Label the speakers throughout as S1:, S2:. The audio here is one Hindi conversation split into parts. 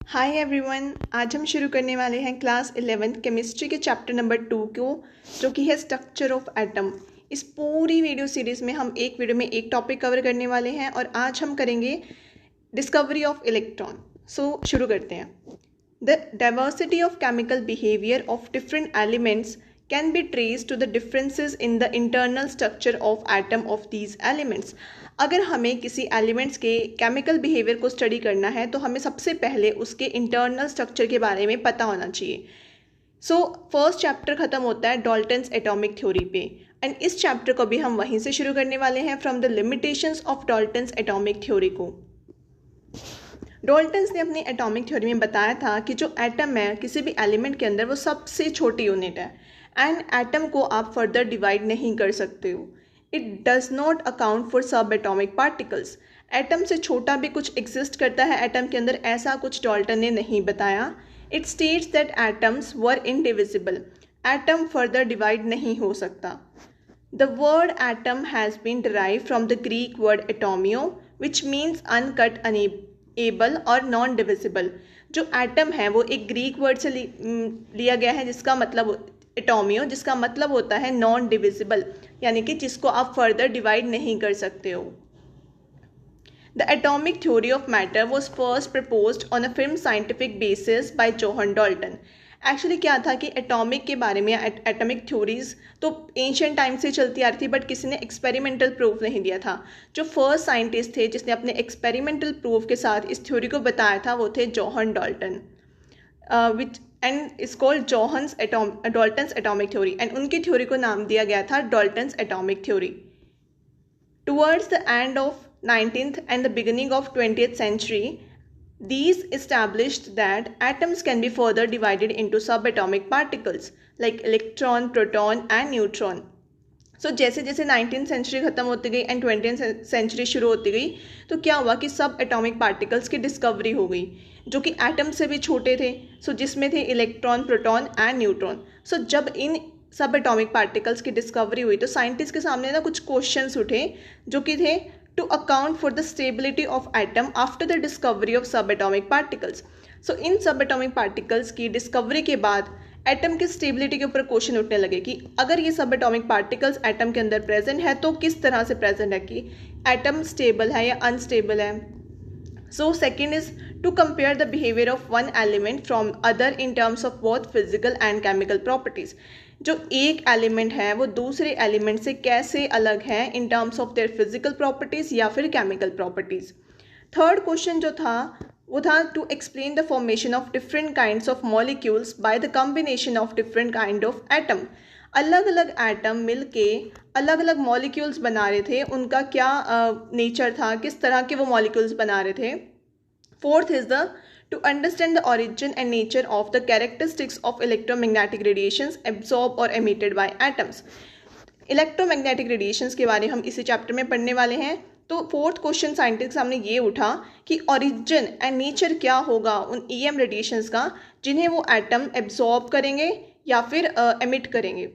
S1: हाय एवरीवन, आज हम शुरू करने वाले हैं क्लास 11 केमिस्ट्री के चैप्टर नंबर 2 को, जो कि है स्ट्रक्चर ऑफ एटम। इस पूरी वीडियो सीरीज़ में हम एक वीडियो में एक टॉपिक कवर करने वाले हैं और आज हम करेंगे डिस्कवरी ऑफ इलेक्ट्रॉन। शुरू करते हैं। The diversity of chemical behaviour of different elements can be traced to the differences in the internal structure of atom of these elements। अगर हमें किसी एलिमेंट्स के केमिकल बिहेवियर को स्टडी करना है तो हमें सबसे पहले उसके इंटरनल स्ट्रक्चर के बारे में पता होना चाहिए। फर्स्ट चैप्टर ख़त्म होता है डाल्टन्स एटॉमिक थ्योरी पे, एंड इस चैप्टर को भी हम वहीं से शुरू करने वाले हैं, from the limitations of Dalton's atomic theory को। डाल्टन्स ने अपनी एटॉमिक थ्योरी में बताया था कि जो एटम है किसी भी एलिमेंट के अंदर वो सबसे छोटी यूनिट है, एंड एटम को आप फर्दर डिवाइड नहीं कर सकते हो। It does not account for सब एटॉमिक पार्टिकल्स। एटम से छोटा भी कुछ एग्जिस्ट करता है एटम के अंदर, ऐसा कुछ डाल्टन ने नहीं बताया। It states that atoms were indivisible. Atom further divide नहीं हो सकता। The word atom has been derive from the Greek word atomos which means uncut, unable और नॉन डिविजिबल। जो एटम है वो एक ग्रीक वर्ड से लिया गया है जिसका मतलब एटोमियो, जिसका मतलब होता है नॉन डिविजिबल, यानी कि जिसको आप फर्दर डिवाइड नहीं कर सकते हो। The atomic theory of matter was first proposed on a firm scientific basis by John Dalton. Actually क्या था कि एटॉमिक के बारे में एटॉमिक थ्योरीज तो एंशियंट टाइम से चलती आ रही थी, बट किसी ने एक्सपेरिमेंटल प्रूफ नहीं दिया था। जो फर्स्ट साइंटिस्ट थे जिसने अपने एक्सपेरिमेंटल प्रूफ के साथ इस थ्योरी को बताया था वो थे Johan Dalton, which and is called Dalton's atomic theory, and उनकी थ्योरी को नाम दिया गया था Dalton's atomic theory. Towards the end of 19th and the beginning of 20th century, these established that atoms can be further divided into subatomic particles like electron, proton and neutron। जैसे जैसे 19th सेंचुरी ख़त्म होती गई एंड 20th सेंचुरी शुरू होती गई तो क्या हुआ कि सब एटॉमिक पार्टिकल्स की डिस्कवरी हो गई जो कि एटम से भी छोटे थे। जिसमें थे इलेक्ट्रॉन, प्रोटॉन एंड न्यूट्रॉन। जब इन सब एटॉमिक पार्टिकल्स की डिस्कवरी हुई तो साइंटिस्ट के सामने ना कुछ क्वेश्चंस उठे जो कि थे to account for the stability of atom after the discovery of sub atomic particles. इन सब एटॉमिक पार्टिकल्स की डिस्कवरी के बाद एटम की स्टेबिलिटी के ऊपर क्वेश्चन उठने लगे कि अगर ये सब एटॉमिक पार्टिकल्स एटम के अंदर प्रेजेंट है तो किस तरह से प्रेजेंट है, कि एटम स्टेबल है या अनस्टेबल है। Second is to compare the behaviour of one element from other in terms of both physical and chemical properties. जो एक एलिमेंट है वो दूसरे एलिमेंट से कैसे अलग है इन terms of their physical properties या फिर केमिकल प्रॉपर्टीज। थर्ड क्वेश्चन जो था वो था to explain the formation of different kinds of molecules by the combination of different kind of atom. अलग अलग एटम मिलके अलग अलग मॉलिक्यूल्स बना रहे थे, उनका क्या नेचर था, किस तरह के वो मॉलिक्यूल्स बना रहे थे। Fourth is the to understand the origin and nature of the characteristics of electromagnetic radiations absorbed or emitted by atoms। Electromagnetic radiations के बारे में हम इसी चैप्टर में पढ़ने वाले हैं। तो फोर्थ क्वेश्चन साइंटिस्ट के सामने ये उठा कि ओरिजिन एंड नेचर क्या होगा उन ईएम रेडिएशंस का जिन्हें वो एटम एब्जॉर्ब करेंगे या फिर एमिट करेंगे।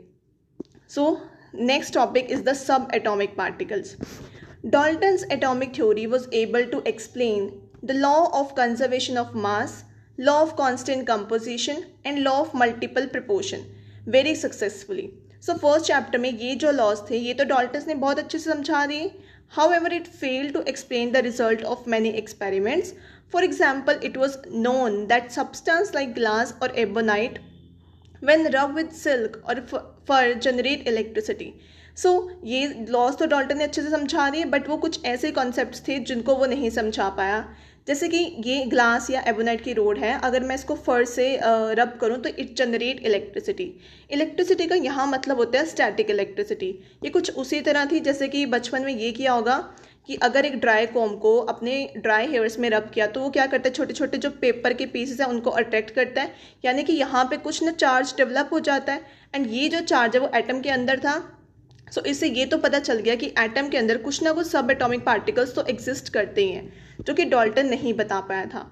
S1: Next topic is the sub atomic particles. Dalton's atomic theory was able to explain the law of conservation of mass, law of constant composition and law of multiple proportion very successfully। First chapter में ये जो लॉज थे ये तो डाल्टन्स ने बहुत अच्छे से समझा दिए। However, it failed to explain the result of many experiments। For example, it was known that substance like glass or ebonite when rubbed with silk or fur generate electricity। ये लॉज तो डाल्टन ने अच्छे से समझा दिए, बट वो कुछ ऐसे कॉन्सेप्ट्स थे जिनको वो नहीं समझा पाया। जैसे कि ये ग्लास या एबोनाइट की रोड है, अगर मैं इसको फर से रब करूँ तो इट जनरेट इलेक्ट्रिसिटी। इलेक्ट्रिसिटी का यहाँ मतलब होता है स्टैटिक इलेक्ट्रिसिटी। ये कुछ उसी तरह थी जैसे कि बचपन में ये किया होगा कि अगर एक ड्राई कॉम को अपने ड्राई हेयर्स में रब किया तो वो क्या करता है, छोटे छोटे जो पेपर के पीसेस हैं उनको अट्रैक्ट करता है, यानी कि यहाँ पे कुछ ना चार्ज डेवलप हो जाता है, एंड ये जो चार्ज है वो एटम के अंदर था। इससे ये तो पता चल गया कि एटम के अंदर कुछ ना कुछ सब एटॉमिक पार्टिकल्स तो एग्जिस्ट करते ही हैं, जो कि डाल्टन नहीं बता पाया था।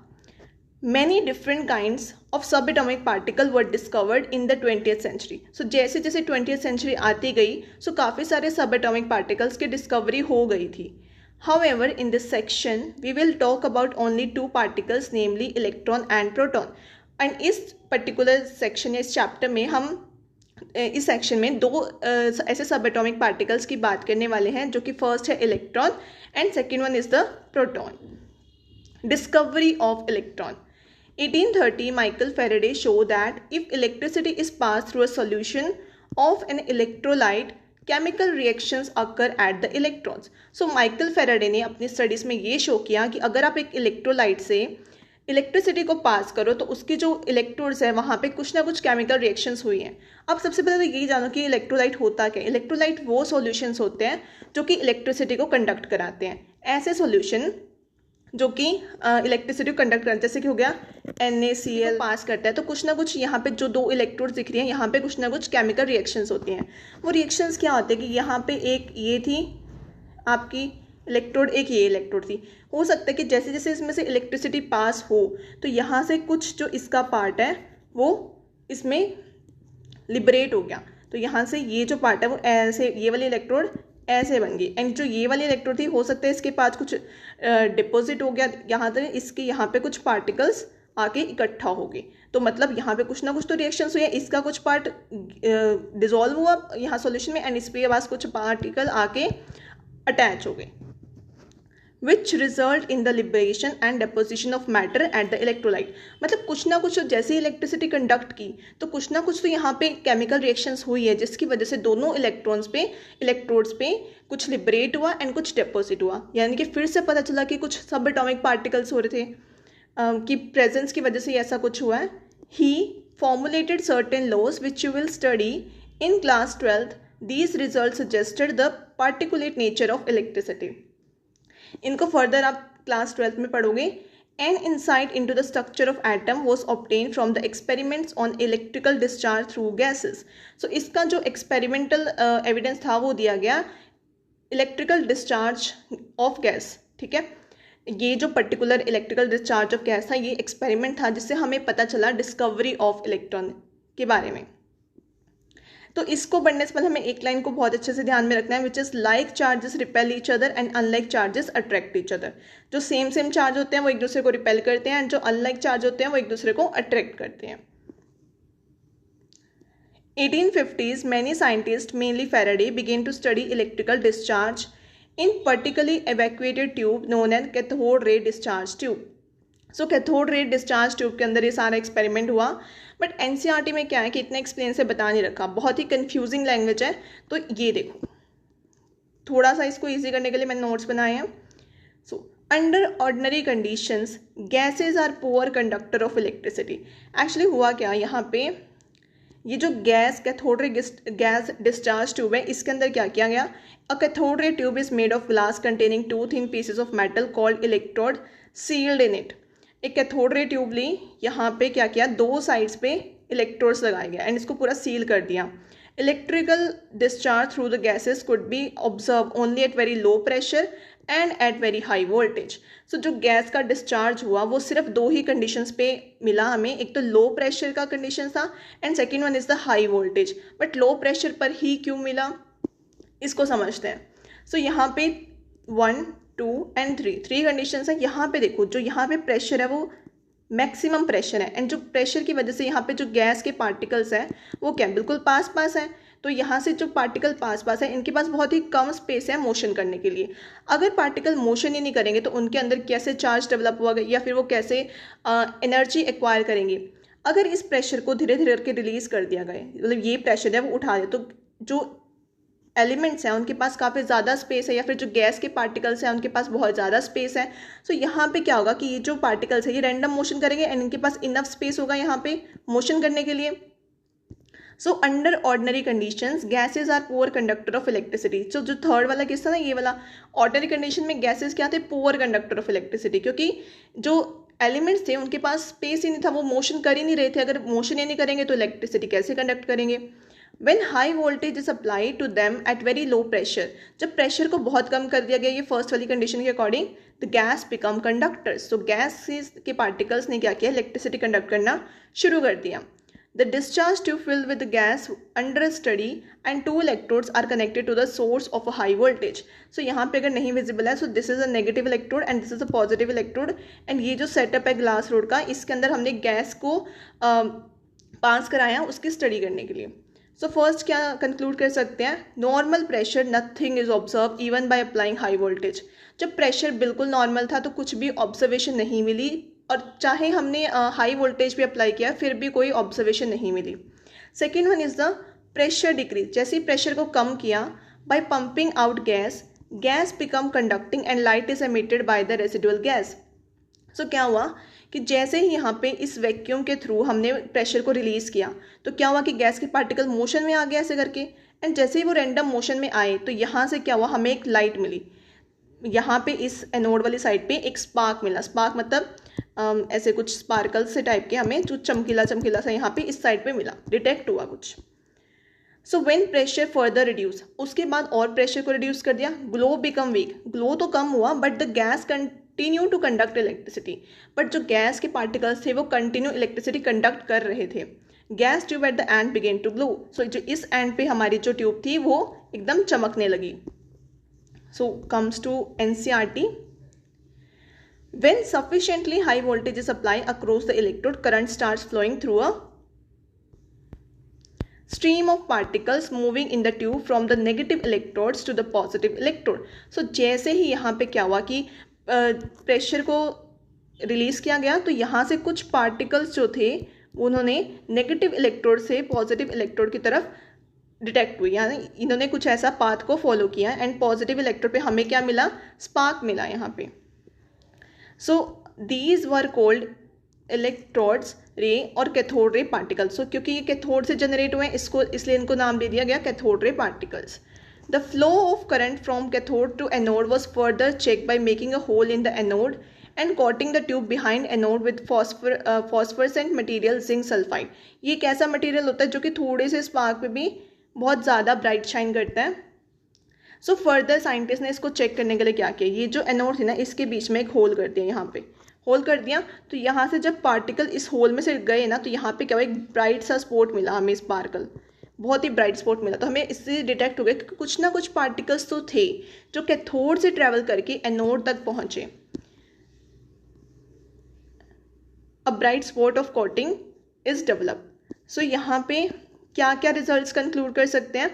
S1: Many different kinds of sub atomic particle were discovered in the 20th century. जैसे जैसे 20th सेंचुरी आती गई काफ़ी सारे सब एटॉमिक पार्टिकल्स की डिस्कवरी हो गई थी। However, in this section, we will talk about only two particles, namely electron and proton. And इस particular section या इस chapter में हम इस सेक्शन में दो ऐसे सब एटॉमिक पार्टिकल्स की बात करने वाले हैं, जो कि फर्स्ट है electron and second one is the proton. Discovery of electron. 1830 Michael Faraday showed that if electricity is passed through a solution of an electrolyte, chemical reactions occur at the electrons. So Michael Faraday ने अपनी स्टडीज़ में ये शो किया कि अगर आप एक इलेक्ट्रोलाइट से इलेक्ट्रिसिटी को पास करो तो उसकी जो इलेक्ट्रोड्स है वहाँ पे कुछ ना कुछ केमिकल रिएक्शंस हुई हैं. अब सबसे पहले तो यही जानो कि इलेक्ट्रोलाइट होता क्या है. इलेक्ट्रोलाइट वो सॉल्यूशंस होते हैं जो कि इलेक्ट्रिसिटी को कंडक्ट कराते हैं. ऐसे सॉल्यूशन जो कि इलेक्ट्रिसिटी को कंडक्ट करते हैं, जैसे कि हो गया NaCl पास करता है, तो कुछ ना कुछ यहाँ पे जो दो इलेक्ट्रोड्स दिख रही हैं यहाँ पे कुछ ना कुछ केमिकल रिएक्शंस होती हैं. वो रिएक्शंस क्या होते हैं कि यहाँ पे एक ये थी आपकी इलेक्ट्रोड, एक ये इलेक्ट्रोड थी. हो सकता है कि जैसे जैसे इसमें से इलेक्ट्रिसिटी पास हो तो यहाँ से कुछ जो इसका पार्ट है वो इसमें लिबरेट हो गया, तो यहाँ से ये जो पार्ट है वो ऐसे ये वाली इलेक्ट्रोड ऐसे बन गई. एंड जो ये वाली इलेक्ट्रोड थी हो सकता है इसके पास कुछ डिपॉजिट हो गया यहाँ तक, इसके यहाँ पे कुछ पार्टिकल्स आके इकट्ठा हो गए. तो मतलब यहाँ पे कुछ ना कुछ तो रिएक्शंस हुई है. इसका कुछ पार्ट डिजोल्व हुआ यहाँ सॉल्यूशन में एंड इसके पास कुछ पार्टिकल आके अटैच हो गए, which result in the liberation and deposition of matter at the electrolyte. मतलब कुछ ना कुछ जैसे इलेक्ट्रिसिटी कंडक्ट की तो कुछ ना कुछ तो यहाँ पे केमिकल रिएक्शंस हुई है जिसकी वजह से दोनों इलेक्ट्रोड्स पे कुछ लिबरेट हुआ एंड कुछ डेपोजिट हुआ. यानी कि फिर से पता चला कि कुछ सब एटॉमिक पार्टिकल्स हो रहे थे कि प्रेजेंस की वजह से ऐसा कुछ हुआ है. He formulated certain laws which you will study in class 12th. These results suggested the particulate nature of electricity. इनको फर्दर आप क्लास 12th में पढ़ोगे. An insight into the structure of atom was obtained from the experiments on electrical discharge through gases. So इसका जो experimental evidence था वो दिया गया electrical discharge of gas. ठीक है, ये जो particular electrical discharge of gas था ये एक्सपेरिमेंट था जिससे हमें पता चला डिस्कवरी ऑफ इलेक्ट्रॉन के बारे में. तो इसको पढ़ने से पहले हमें एक लाइन को बहुत अच्छे से ध्यान में रखना है, which is like charges repel each other and unlike charges attract each other. जो सेम चार्ज होते हैं वो एक दूसरे को रिपेल करते हैं एंड जो अनलाइक चार्ज होते हैं वो एक दूसरे को अट्रैक्ट करते हैं. 1850s many scientists, mainly Faraday, began to study electrical discharge in particularly evacuated tube known as cathode ray discharge tube. So cathode ray discharge tube के अंदर ये सारा एक्सपेरिमेंट हुआ. बट NCERT में क्या है कि इतना एक्सप्लेन से बता नहीं रखा, बहुत ही कंफ्यूजिंग लैंग्वेज है. तो ये देखो थोड़ा सा इसको इजी करने के लिए मैंने नोट्स बनाए हैं. So under ordinary conditions gases are poor conductor of electricity. Actually हुआ क्या यहाँ पे, ये जो gas cathode ray gas discharge tube है इसके अंदर क्या किया गया. A cathode ray tube is made of glass containing two thin pieces of metal called electrode sealed in it. एक कैथोड रे ट्यूब ली, यहाँ पे क्या किया, दो साइड्स पे इलेक्ट्रोड्स लगाए गए एंड इसको पूरा सील कर दिया. Electrical discharge through the gases could be observe only at very low pressure and at very high voltage. So जो गैस का डिस्चार्ज हुआ वो सिर्फ दो ही कंडीशंस पे मिला हमें. एक तो लो प्रेशर का कंडीशन था and second one is the high voltage. But low pressure पर ही क्यों मिला इसको समझते हैं. सो यहाँ पे 1, 2 and 3 कंडीशंस है. यहाँ पे देखो जो यहाँ पे प्रेशर है वो मैक्सिमम प्रेशर है एंड जो प्रेशर की वजह से यहाँ पे जो गैस के पार्टिकल्स हैं वो क्या बिल्कुल पास है. तो यहाँ से जो पार्टिकल पास है इनके पास बहुत ही कम स्पेस है मोशन करने के लिए. अगर पार्टिकल मोशन ही नहीं करेंगे तो उनके अंदर कैसे चार्ज डेवलप हुआ या फिर वो कैसे एनर्जी एक्वायर करेंगे. अगर इस प्रेशर को धीरे धीरे करके रिलीज कर दिया गया, मतलब ये प्रेशर है वो उठा दे, तो जो एलिमेंट्स हैं उनके पास काफ़ी ज़्यादा स्पेस है या फिर जो गैस के पार्टिकल्स हैं उनके पास बहुत ज़्यादा स्पेस है. सो यहाँ पे क्या होगा कि ये जो पार्टिकल्स है ये रैंडम मोशन करेंगे एंड इनके पास इनफ स्पेस होगा यहाँ पे मोशन करने के लिए. So under ordinary conditions gases are poor conductor of electricity. So जो थर्ड वाला केस था ना ये वाला, ऑर्डिनरी कंडीशन में गैसेज क्या थे, पुअर कंडक्टर ऑफ इलेक्ट्रिसिटी, क्योंकि जो एलिमेंट्स थे उनके पास स्पेस ही नहीं था, वो मोशन कर ही नहीं रहे थे. अगर मोशन ही नहीं करेंगे तो इलेक्ट्रिसिटी कैसे कंडक्ट करेंगे. When high voltage is applied to them at very low pressure, जब प्रेशर को बहुत कम कर दिया गया ये फर्स्ट वाली कंडीशन के according, the gas become conductors. तो गैस के पार्टिकल्स ने क्या किया, इलेक्ट्रिसिटी कंडक्ट करना शुरू कर दिया. The discharge tube filled with gas under study and 2 electrodes are connected to the source of a high voltage. So यहाँ पे अगर नहीं visible है, so this is a negative electrode and this is a positive electrode. and ये जो setup है glass rod का, इसके अंदर हमने गैस को पास कराया उसकी स्टडी करने के लिए. सो फर्स्ट क्या कंक्लूड कर सकते हैं, normal pressure nothing is observe even by applying high voltage. जब प्रेशर बिल्कुल नॉर्मल था तो कुछ भी ऑब्जर्वेशन नहीं मिली, और चाहे हमने हाई वोल्टेज भी अप्लाई किया फिर भी कोई ऑब्जर्वेशन नहीं मिली. Second one is the pressure decrease. जैसे ही प्रेशर को कम किया by pumping out gas, gas become conducting and light is emitted by the residual gas. So क्या हुआ कि जैसे ही यहाँ पे इस वैक्यूम के थ्रू हमने प्रेशर को रिलीज़ किया तो क्या हुआ कि गैस के पार्टिकल मोशन में आ गया ऐसे करके, एंड जैसे ही वो रैंडम मोशन में आए तो यहाँ से क्या हुआ, हमें एक लाइट मिली. यहाँ पे इस एनोड वाली साइड पे एक स्पार्क मिला. स्पार्क मतलब ऐसे कुछ स्पार्कल से टाइप के हमें जो चमकीला चमकीला सा यहाँ पे इस साइड पे मिला, डिटेक्ट हुआ कुछ. So when pressure further reduce, उसके बाद और प्रेशर को रिड्यूस कर दिया, ग्लो बिकम वीक. ग्लो तो कम हुआ but the gas continue to conduct electricity. But जो गैस के पार्टिकल्स थे वो कंटिन्यू इलेक्ट्रिसिटी कंडक्ट कर रहे थे. Gas tube at the end began to glow. So जो इस एंड पे हमारी जो ट्यूब थी वो एकदम चमकने लगी. So comes to NCERT. When sufficiently high voltage is applied across the electrode, current starts flowing through a stream of particles moving in the tube from the negative electrodes to the positive electrode. So जैसे ही यहाँ पे क्या हुआ कि प्रेशर को रिलीज़ किया गया तो यहाँ से कुछ पार्टिकल्स जो थे उन्होंने नेगेटिव इलेक्ट्रोड से पॉजिटिव इलेक्ट्रोड की तरफ डिटेक्ट हुई, यानी इन्होंने कुछ ऐसा पाथ को फॉलो किया एंड पॉजिटिव इलेक्ट्रोड पे हमें क्या मिला, स्पार्क मिला यहाँ पे. So these were cold electrodes रे और कैथोड रे पार्टिकल्स. सो क्योंकि ये कैथोड से जनरेट हुए हैं इसको, इसलिए इनको नाम दे दिया गया cathode ray particles. The flow of current from cathode to anode was further check by making a hole in the anode and coating the tube behind anode with phosphorescent material zinc sulphide. ये एक ऐसा मटीरियल होता है जो कि थोड़े से स्पार्क पे भी बहुत ज़्यादा ब्राइट शाइन करता है. सो फर्दर साइंटिस्ट ने इसको चेक करने के लिए क्या किया, ये जो एनोड थी ना इसके बीच में एक होल कर दिया, यहाँ पे होल कर दिया. तो यहाँ से जब पार्टिकल इस होल में से गए ना तो यहाँ पे क्या हुआ, एक ब्राइट सा स्पॉट मिला हमें, स्पार्कल बहुत ही ब्राइट स्पॉट मिला. तो हमें इससे डिटेक्ट हो गया कि कुछ ना कुछ पार्टिकल्स तो थे जो कैथोड से ट्रेवल करके एनोड तक पहुँचे. A bright spot of coating is develop. So यहाँ पे क्या क्या रिजल्ट्स कंक्लूड कर सकते हैं,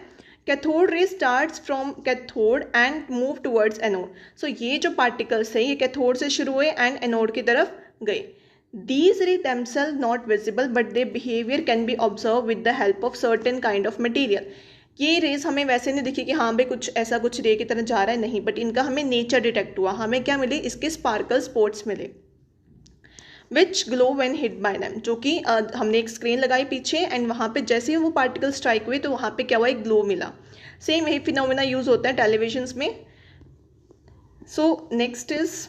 S1: cathode ray starts from cathode and move towards anode. So ये जो पार्टिकल्स थे ये कैथोड से शुरू हुए एंड एनोड की तरफ गए. दीज रे themselves not visible but they behaviour can be observe with the help of certain kind of material. ये रेज हमें वैसे नहीं दिखी कि हाँ भाई कुछ ऐसा कुछ रे की तरह जा रहा है, नहीं, बट इनका हमें नेचर डिटेक्ट हुआ. हमें क्या मिले, इसके स्पार्कल स्पॉट्स मिले which glow when hit by them. जो कि हमने एक स्क्रीन लगाई पीछे एंड वहाँ पे जैसे ही वो पार्टिकल स्ट्राइक हुए तो वहाँ पे क्या हुआ, एक ग्लो मिला. सेम यही फिनोमेना यूज होता है टेलीविजन्स में. सो next is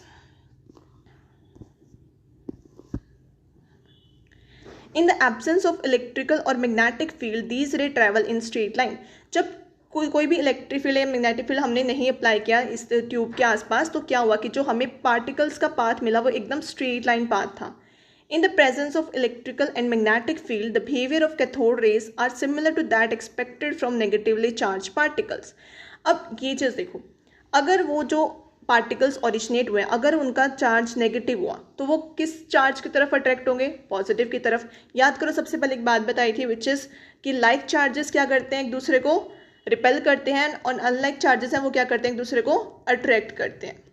S1: in the absence of electrical और मैग्नेटिक फील्ड दीज रे ट्रेवल इन स्ट्रेट लाइन. जब कोई भी इलेक्ट्रिक फील्ड या मैग्नेटिक फील्ड हमने नहीं अप्लाई किया इस ट्यूब के आसपास तो क्या हुआ कि जो हमें पार्टिकल्स का पाथ मिला वो एकदम स्ट्रेट लाइन पाथ था. In the presence of electrical and magnetic field the behaviour of cathode rays are similar to that expected from negatively charge particles. अब ये चीज़ देखो, अगर वो जो पार्टिकल्स ओरिजिनेट हुए अगर उनका चार्ज नेगेटिव हुआ तो वो किस चार्ज की तरफ अट्रैक्ट होंगे, पॉजिटिव की तरफ. याद करो सबसे पहले एक बात बताई थी विच इज़ कि लाइक चार्जेस क्या करते हैं, एक दूसरे को रिपेल करते हैं, और अनलाइक चार्जेस हैं वो क्या करते हैं, एक दूसरे को अट्रैक्ट करते हैं.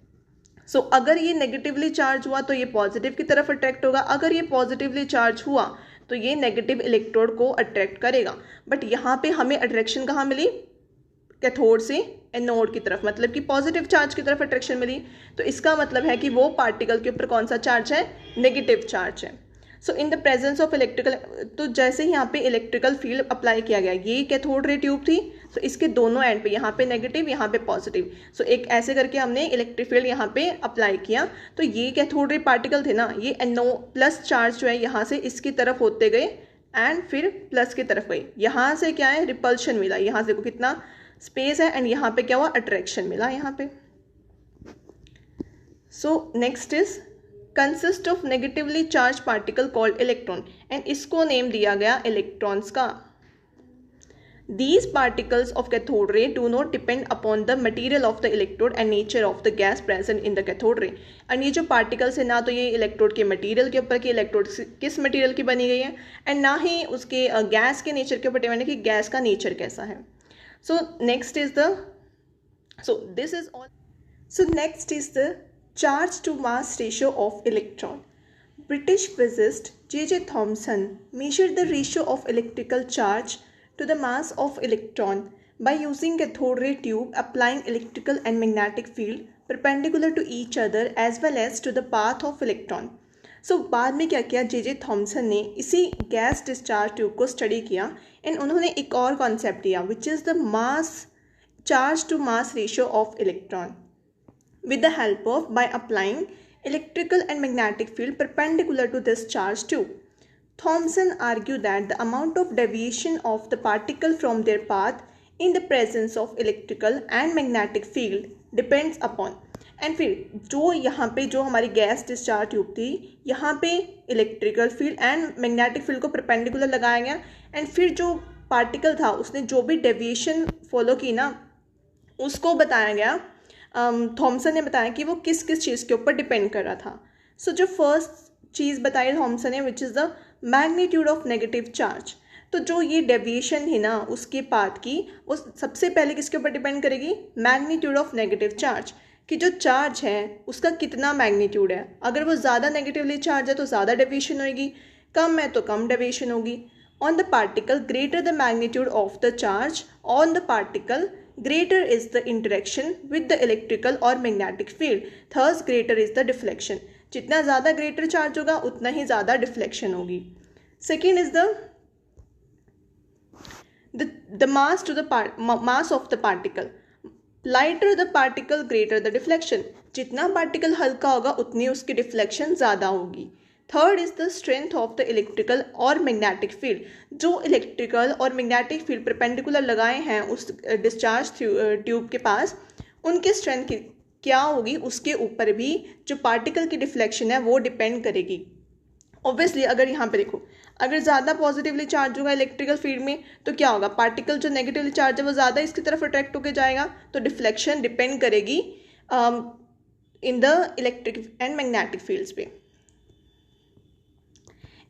S1: सो अगर ये नेगेटिवली चार्ज हुआ तो ये पॉजिटिव की तरफ अट्रैक्ट होगा, अगर ये पॉजिटिवली चार्ज हुआ तो ये नेगेटिव इलेक्ट्रोड को अट्रैक्ट करेगा. बट यहाँ पे हमें अट्रैक्शन कहाँ मिली, कैथोड से एनोड की तरफ, मतलब कि पॉजिटिव चार्ज की तरफ अट्रैक्शन मिली. तो इसका मतलब है कि वो पार्टिकल के ऊपर कौन सा चार्ज है, नेगेटिव चार्ज है. So in the presence of electrical, तो जैसे ही यहाँ पे इलेक्ट्रिकल फील्ड अप्लाई किया गया, ये कैथोड रे ट्यूब थी, सो इसके दोनों एंड पे, यहाँ पे नेगेटिव यहाँ पे पॉजिटिव. सो एक ऐसे करके हमने इलेक्ट्रिक फील्ड यहाँ पे अप्लाई किया तो ये कैथोड रे पार्टिकल थे ना, ये NO प्लस चार्ज जो है यहाँ से इसकी तरफ होते गए एंड फिर प्लस की तरफ गए. यहाँ से क्या है, रिपल्शन मिला, यहाँ से देखो कितना स्पेस है, एंड यहाँ पे क्या हुआ, अट्रैक्शन मिला यहाँ पे. सो next is consist of negatively charge particle called electron, and इसको नेम दिया गया इलेक्ट्रॉन्स का। These particles of cathode ray do not depend upon the material of the electrode and nature of the gas present in the cathode ray। and ये जो particles है ना तो ये इलेक्ट्रोड के मटेरियल के ऊपर कि इलेक्ट्रोड किस मटेरियल की बनी गई है, एंड ना ही उसके गैस के नेचर के ऊपर डिपेंड है कि गैस का नेचर कैसा है। So next is the next is the charge to mass ratio of electron. British physicist J.J. Thomson measured the ratio of electrical charge to the mass of electron by using cathode ray tube applying electrical and magnetic field perpendicular to each other as well as to the path of electron। So बाद में क्या किया, J.J. थॉमसन ने इसी गैस डिस्चार्ज ट्यूब को स्टडी किया एंड उन्होंने एक और कॉन्सेप्ट दिया which is the mass charge to mass ratio of electron with the help of by applying electrical and magnetic field perpendicular to this charge tube। Thomson argued that the amount of deviation of the particle from their path in the presence of electrical and magnetic field depends upon। And फिर जो यहाँ पे जो हमारी गैस डिस्चार्ज ट्यूब थी यहाँ पे electrical field and magnetic field को परपेंडिकुलर लगाया गया, एंड फिर जो पार्टिकल था उसने जो भी डेविएशन फॉलो की ना उसको बताया गया, थॉमसन ने बताया कि वो किस किस चीज़ के ऊपर डिपेंड कर रहा था। सो जो फर्स्ट चीज़ बताई थॉमसन ने विच is the magnitude of negative charge. तो जो ये डेविएशन है ना उसके पाथ की वो सबसे पहले किसके ऊपर डिपेंड करेगी, मैग्नीट्यूड ऑफ नेगेटिव चार्ज, कि जो चार्ज है उसका कितना मैग्नीट्यूड है। अगर वो ज़्यादा नेगेटिवली चार्ज है तो ज़्यादा डेविएशन होगी, कम है तो कम डेविएशन होगी। On the particle greater the magnitude of the charge on the particle greater is the interaction with the electrical or magnetic field, thus greater is the deflection। जितना ज़्यादा greater charge होगा उतना ही ज़्यादा deflection होगी। Second is the mass to the mass of the particle, lighter the particle greater the deflection। जितना particle हल्का होगा उतनी उसकी deflection ज़्यादा होगी। Third is the strength of the electrical और मैग्नेटिक फील्ड। जो इलेक्ट्रिकल और मैग्नेटिक फील्ड परपेंडिकुलर लगाए हैं उस डिस्चार्ज ट्यूब के पास, उनकी स्ट्रेंथ क्या होगी उसके ऊपर भी जो पार्टिकल की डिफ्लेक्शन है वो डिपेंड करेगी। ऑब्वियसली अगर यहाँ पे देखो अगर ज़्यादा पॉजिटिवली चार्ज होगा इलेक्ट्रिकल फील्ड में तो क्या होगा, पार्टिकल जो नेगेटिवली चार्ज है वो ज़्यादा इसकी तरफ अट्रैक्ट होकर जाएगा, तो डिफ्लेक्शन डिपेंड करेगी in the electric and magnetic fields पे।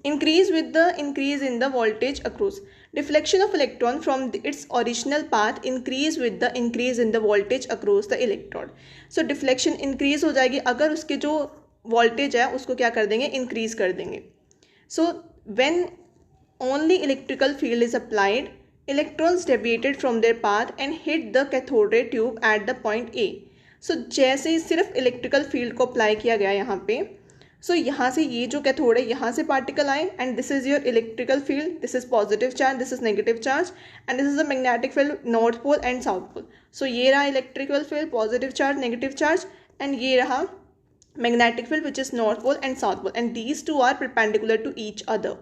S1: Increase with the increase in the voltage across, deflection of electron from its original path increase with the increase in the voltage across the electrode। So deflection increase हो जाएगी अगर उसके जो voltage है उसको क्या कर देंगे, increase कर देंगे। So when only electrical field is applied, electrons deviated from their path and hit the cathode ray tube at the point A। So जैसे ही सिर्फ electrical field को apply किया गया यहाँ पे, सो यहाँ से ये जो कैथोड है यहाँ से पार्टिकल आए and this is your electrical field, this is positive charge, this is negative charge and this is the magnetic field north pole and south pole. So ये रहा electrical field positive charge negative charge and ये रहा magnetic field which is north pole and south pole and these two are perpendicular to each other.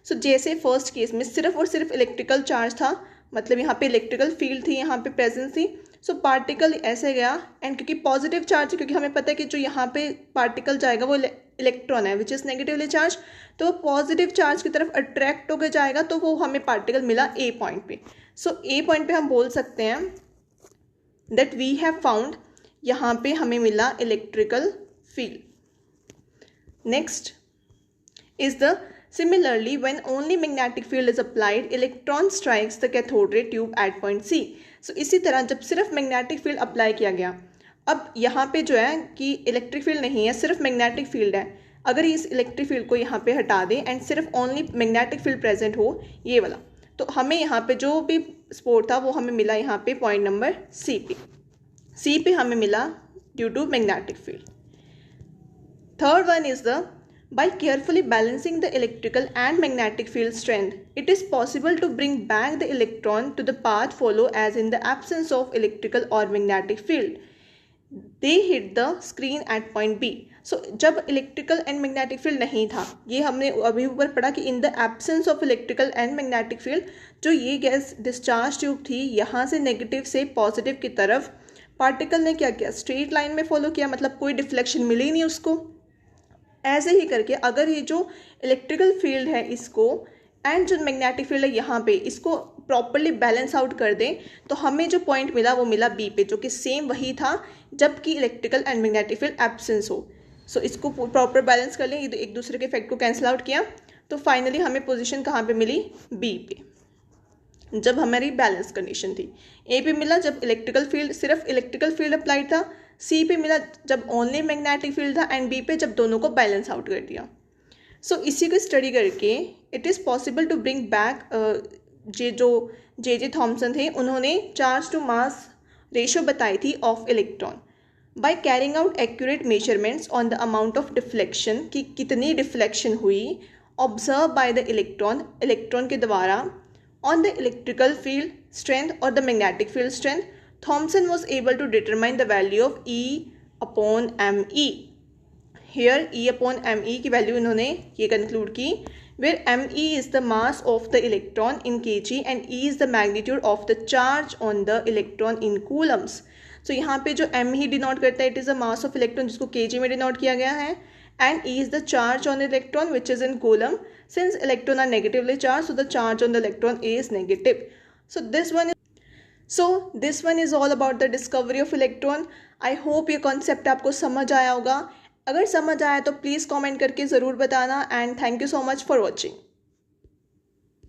S1: So जैसे फर्स्ट केस में सिर्फ और सिर्फ इलेक्ट्रिकल चार्ज था, मतलब यहाँ पे इलेक्ट्रिकल फील्ड थी, यहाँ पे प्रेजेंस थी, सो पार्टिकल ऐसे गया एंड क्योंकि पॉजिटिव चार्ज है, क्योंकि हमें पता है कि जो यहाँ पे पार्टिकल जाएगा वो इलेक्ट्रॉन है विच इज़ नेगेटिवली चार्ज, तो पॉजिटिव चार्ज की तरफ अट्रैक्ट होकर जाएगा, तो वो हमें पार्टिकल मिला ए पॉइंट पे। सो ए पॉइंट पे हम बोल सकते हैं दैट वी हैव फाउंड, यहाँ पे हमें मिला electrical field. Next is the similarly when only magnetic field is applied, electron strikes the cathode ray tube at point C। so इसी तरह जब सिर्फ मैग्नेटिक फील्ड अप्लाई किया गया, अब यहाँ पे जो है कि इलेक्ट्रिक फील्ड नहीं है सिर्फ मैग्नेटिक फील्ड है, अगर इस इलेक्ट्रिक फील्ड को यहाँ पे हटा दें एंड सिर्फ ओनली मैग्नेटिक फील्ड प्रेजेंट हो ये वाला, तो हमें यहाँ पे जो भी स्पोर्ट था वो हमें मिला यहाँ पे पॉइंट नंबर सी पे हमें मिला due to magnetic field. Third one is the by carefully balancing the electrical and magnetic field strength, it is possible to bring back the electron to the path follow as in the absence of electrical or magnetic field they hit the screen at point B। so जब electrical and magnetic field नहीं था, ये हमने अभी ऊपर पढ़ा कि in the absence of electrical and magnetic field जो ये गैस डिस्चार्ज ट्यूब थी यहाँ से नेगेटिव से पॉजिटिव की तरफ पार्टिकल ने क्या किया, स्ट्रेट लाइन में फॉलो किया, मतलब कोई डिफ्लेक्शन मिली नहीं उसको, ऐसे ही करके अगर ये जो इलेक्ट्रिकल फील्ड है इसको एंड जो मैग्नेटिक फील्ड है यहाँ पे इसको प्रॉपरली बैलेंस आउट कर दें तो हमें जो पॉइंट मिला वो मिला बी पे, जो कि सेम वही था जबकि electrical and magnetic field absence हो। सो इसको प्रॉपर बैलेंस कर लें, ये एक दूसरे के इफेक्ट को कैंसिल आउट किया तो फाइनली हमें पोजीशन कहाँ पे मिली, बी पे, जब हमारी बैलेंस कंडीशन थी। ए पे मिला जब इलेक्ट्रिकल फील्ड, सिर्फ इलेक्ट्रिकल फील्ड अप्लाइड था। सी पे मिला जब ओनली मैग्नेटिक फील्ड था। एंड बी पे जब दोनों को बैलेंस आउट कर दिया। सो इसी को स्टडी करके it is possible to bring back J Thomson थे, उन्होंने चार्ज टू मास रेशियो बताई थी of electron by carrying out accurate measurements on the amount of deflection, कि कितनी डिफ्लेक्शन हुई ऑब्जर्व बाय द इलेक्ट्रॉन के द्वारा on the electrical field strength और the magnetic field strength. Thomson was able to determine the value of E/me। Here E/me की वैल्यू इन्होंने ये कंक्लूड की, where me is the mass of the electron in kg and E is the magnitude of the charge on the electron in coulombs. So यहाँ पे जो m ही डिनोट करता है, it is the mass of electron जिसको kg में डिनोट किया गया है, and E is the charge on the electron which is in coulomb. Since electrons are negatively charged, so the charge on the electron is negative. So this one is all about the discovery of electron. I hope ये concept आपको समझ आया होगा। अगर समझ आया तो प्लीज़ कमेंट करके ज़रूर बताना, and thank you so much for watching.